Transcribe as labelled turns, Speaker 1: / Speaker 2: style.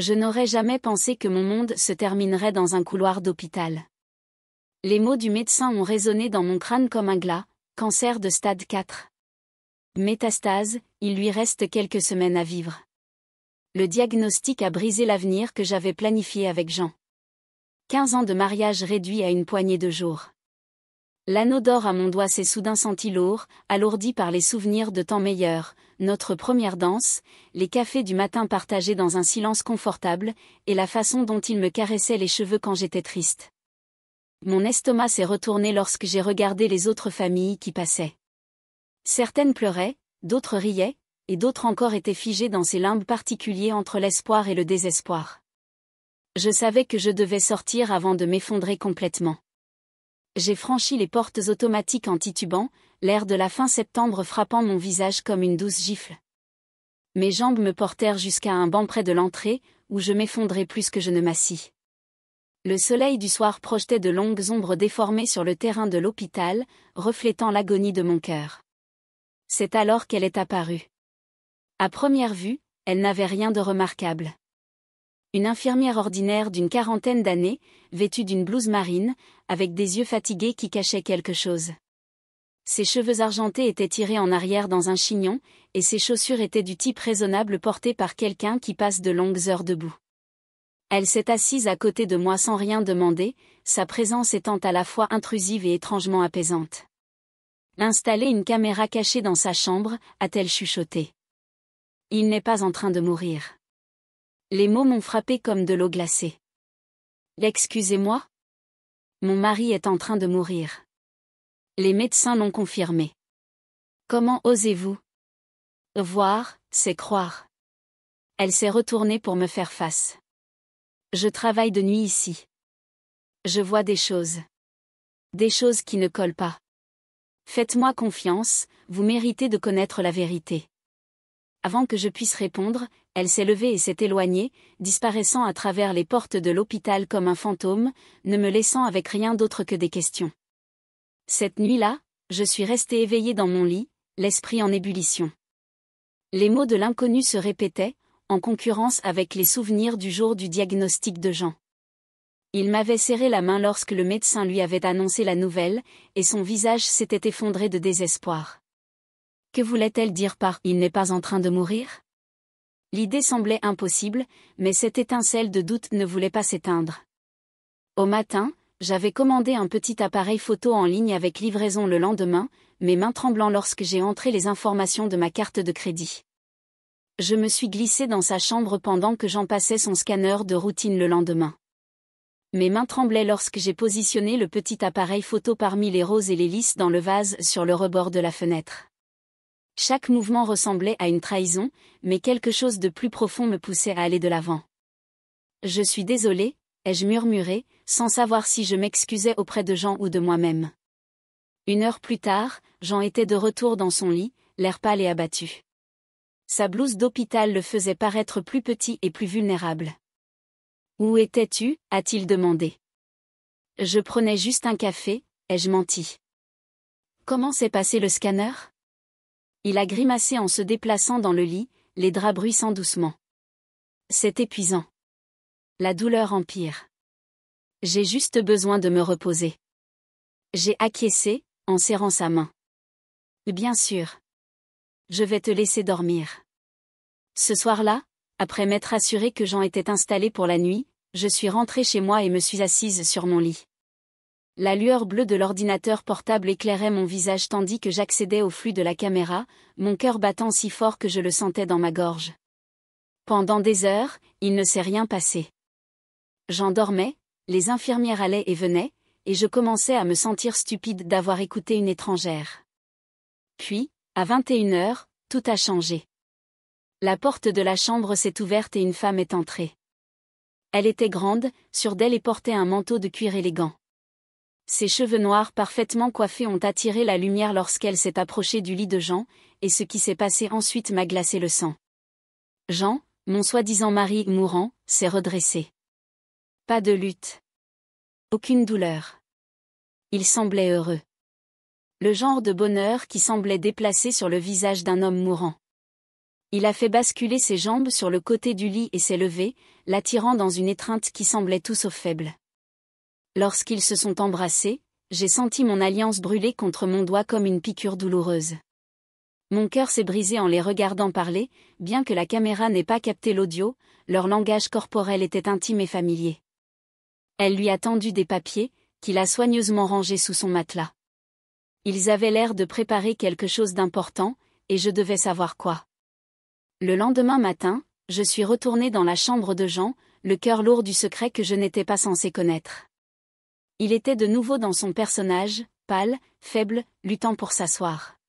Speaker 1: Je n'aurais jamais pensé que mon monde se terminerait dans un couloir d'hôpital. Les mots du médecin ont résonné dans mon crâne comme un glas, cancer de stade 4. Métastase, il lui reste quelques semaines à vivre. Le diagnostic a brisé l'avenir que j'avais planifié avec Jean. 15 ans de mariage réduit à une poignée de jours. L'anneau d'or à mon doigt s'est soudain senti lourd, alourdi par les souvenirs de temps meilleurs, notre première danse, les cafés du matin partagés dans un silence confortable, et la façon dont il me caressait les cheveux quand j'étais triste. Mon estomac s'est retourné lorsque j'ai regardé les autres familles qui passaient. Certaines pleuraient, d'autres riaient, et d'autres encore étaient figées dans ces limbes particuliers entre l'espoir et le désespoir. Je savais que je devais sortir avant de m'effondrer complètement. J'ai franchi les portes automatiques en titubant, l'air de la fin septembre frappant mon visage comme une douce gifle. Mes jambes me portèrent jusqu'à un banc près de l'entrée, où je m'effondrai plus que je ne m'assis. Le soleil du soir projetait de longues ombres déformées sur le terrain de l'hôpital, reflétant l'agonie de mon cœur. C'est alors qu'elle est apparue. À première vue, elle n'avait rien de remarquable. Une infirmière ordinaire d'une quarantaine d'années, vêtue d'une blouse marine, avec des yeux fatigués qui cachaient quelque chose. Ses cheveux argentés étaient tirés en arrière dans un chignon, et ses chaussures étaient du type raisonnable porté par quelqu'un qui passe de longues heures debout. Elle s'est assise à côté de moi sans rien demander, sa présence étant à la fois intrusive et étrangement apaisante. Installer une caméra cachée dans sa chambre, a-t-elle chuchoté. Il n'est pas en train de mourir. Les mots m'ont frappé comme de l'eau glacée. Excusez-moi? Mon mari est en train de mourir. Les médecins l'ont confirmé. Comment osez-vous? Voir, c'est croire. Elle s'est retournée pour me faire face. Je travaille de nuit ici. Je vois des choses. Des choses qui ne collent pas. Faites-moi confiance, vous méritez de connaître la vérité. Avant que je puisse répondre, elle s'est levée et s'est éloignée, disparaissant à travers les portes de l'hôpital comme un fantôme, ne me laissant avec rien d'autre que des questions. Cette nuit-là, je suis restée éveillée dans mon lit, l'esprit en ébullition. Les mots de l'inconnu se répétaient, en concurrence avec les souvenirs du jour du diagnostic de Jean. Il m'avait serré la main lorsque le médecin lui avait annoncé la nouvelle, et son visage s'était effondré de désespoir. Que voulait-elle dire par « il n'est pas en train de mourir » ? L'idée semblait impossible, mais cette étincelle de doute ne voulait pas s'éteindre. Au matin, j'avais commandé un petit appareil photo en ligne avec livraison le lendemain, mes mains tremblant lorsque j'ai entré les informations de ma carte de crédit. Je me suis glissée dans sa chambre pendant que Jean passait son scanner de routine le lendemain. Mes mains tremblaient lorsque j'ai positionné le petit appareil photo parmi les roses et les lys dans le vase sur le rebord de la fenêtre. Chaque mouvement ressemblait à une trahison, mais quelque chose de plus profond me poussait à aller de l'avant. Je suis désolée, ai-je murmuré, sans savoir si je m'excusais auprès de Jean ou de moi-même. 1 heure plus tard, Jean était de retour dans son lit, l'air pâle et abattu. Sa blouse d'hôpital le faisait paraître plus petit et plus vulnérable. « Où étais-tu » a-t-il demandé. « Je prenais juste un café », ai-je menti. « Comment s'est passé le scanner » Il a grimacé en se déplaçant dans le lit, les draps bruissant doucement. « C'est épuisant. La douleur empire. J'ai juste besoin de me reposer. » J'ai acquiescé, en serrant sa main. « Bien sûr. Je vais te laisser dormir. » Ce soir-là, après m'être assuré que Jean était installé pour la nuit, je suis rentrée chez moi et me suis assise sur mon lit. La lueur bleue de l'ordinateur portable éclairait mon visage tandis que j'accédais au flux de la caméra, mon cœur battant si fort que je le sentais dans ma gorge. Pendant des heures, il ne s'est rien passé. Jean dormait, les infirmières allaient et venaient, et je commençais à me sentir stupide d'avoir écouté une étrangère. Puis, à 21h, tout a changé. La porte de la chambre s'est ouverte et une femme est entrée. Elle était grande, sûre d'elle et portait un manteau de cuir élégant. Ses cheveux noirs parfaitement coiffés ont attiré la lumière lorsqu'elle s'est approchée du lit de Jean, et ce qui s'est passé ensuite m'a glacé le sang. Jean, mon soi-disant mari mourant, s'est redressé. Pas de lutte. Aucune douleur. Il semblait heureux. Le genre de bonheur qui semblait déplacé sur le visage d'un homme mourant. Il a fait basculer ses jambes sur le côté du lit et s'est levé, l'attirant dans une étreinte qui semblait tout sauf faible. Lorsqu'ils se sont embrassés, j'ai senti mon alliance brûler contre mon doigt comme une piqûre douloureuse. Mon cœur s'est brisé en les regardant parler, bien que la caméra n'ait pas capté l'audio, leur langage corporel était intime et familier. Elle lui a tendu des papiers, qu'il a soigneusement rangés sous son matelas. Ils avaient l'air de préparer quelque chose d'important, et je devais savoir quoi. Le lendemain matin, je suis retournée dans la chambre de Jean, le cœur lourd du secret que je n'étais pas censée connaître. Il était de nouveau dans son personnage, pâle, faible, luttant pour s'asseoir.